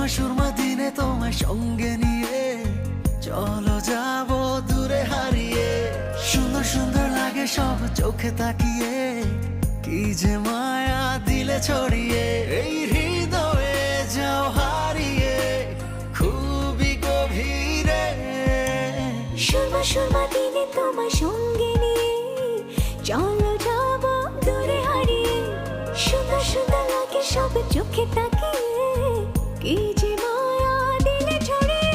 সুরমা সুরমা দিনে তোমায় সঙ্গে নিয়ে চলো যাবো দূরে হারিয়ে। সুন্দর সুন্দর লাগে সব চোখে তাকিয়ে, কি যে মায়া দিলে ছড়িয়ে। এই হৃদয়ে যাও হারিয়ে খুবই গভীরে। সুরমা সুরমা দিনে তোমায় সঙ্গে নিয়ে চলো যাবো দূরে হারিয়ে। সুন্দর সুন্দর লাগে সব চোখে তাকিয়ে, কি যে মায়া দিলে ছড়িয়ে।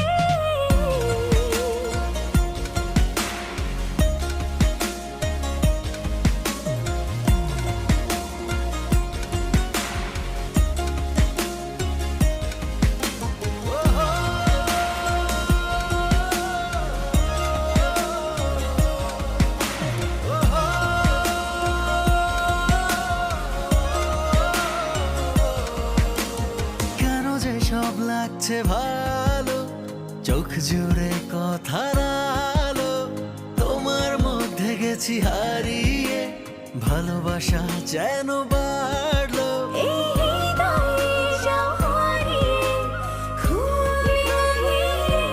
সব লাগছে ভালো, চোখ জুড়ে কথার আলো। তোমার মধ্যে গেছি হারিয়ে, ভালোবাসা যেন বাড়লো। এই হৃদয়ে যাও হারিয়ে খুবই গভীরে।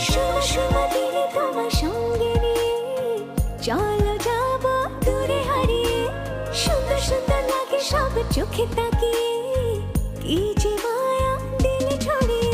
সুরমা সুরমা দিনে তোমায় সঙ্গে নিয়ে চলো যাবো দূরে হারিয়ে। সুন্দর সুন্দর লাগে সব চোখে তাকিয়ে, কি যে মায়া দিলে ছড়িয়ে।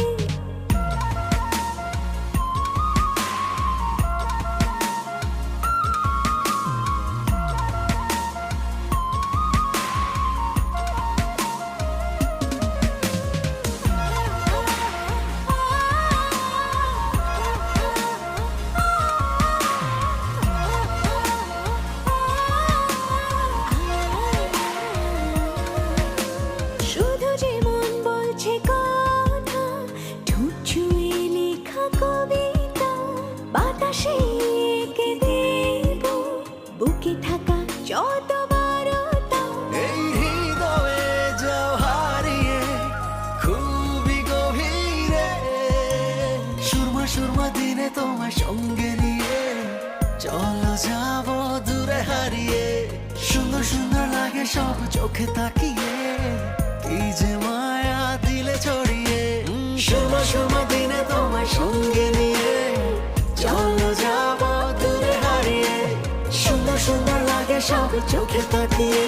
শুধু যে মন বলছে কথা, ঠোঁট ছুঁয়ে লেখা কবিতা, বাতাসে এঁকে দেব বুকে থাকা যত বারতা। এই হৃদয়ে যাও হারিয়ে খুবই গভীরে। সুরমা সুরমা দিনে তোমার সঙ্গে নিয়ে চলো যাবো দূরে হারিয়ে। সুন্দর সুন্দর লাগে সব চোখে তাকিয়ে, কি যে মায়া দিলে ছড়িয়ে। সুরমা সুরমা দিনে তোমার সঙ্গে নিয়ে চলো যাবো দূরে হারিয়ে। সুন্দর সুন্দর লাগে সব চোখে তাকিয়ে,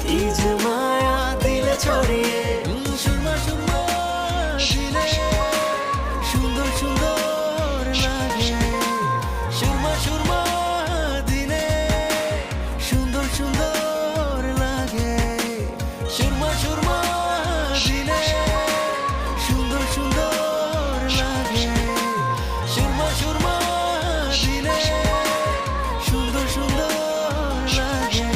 কি যে মায়া দিলে ছড়িয়ে। সুরমা সুরমা দিনে সুন্দর সুন্দর লাগে। সুরমা সুরমা দিনে সুন্দর সুন্দর লাগে। সুরমা সুরমা দিনে সুন্দর সুন্দর লাগে। সুরমা সুরমা দিনে সুন্দর সুন্দর লাগে।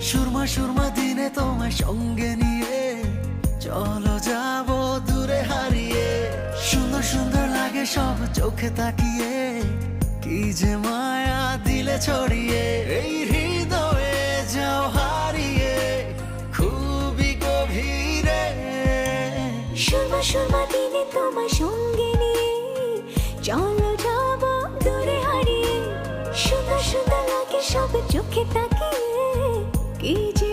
সুরমা সুরমা দিনে তোমায় সঙ্গে নিয়ে চলো যাবো দূরে হারিয়ে। সুন্দর সুন্দর লাগে সব চোখে তাকিয়ে, কি যে মায়া দিলে ছড়িয়ে। এই হৃদয়ে যাও হারিয়ে খুবই গভীরে। সুরমা সুরমা দিনে তোমায় সঙ্গে নিয়ে চলো যাবো দূরে হারিয়ে। সুন্দর সুন্দর লাগে সব চোখে তাকিয়ে, কি যে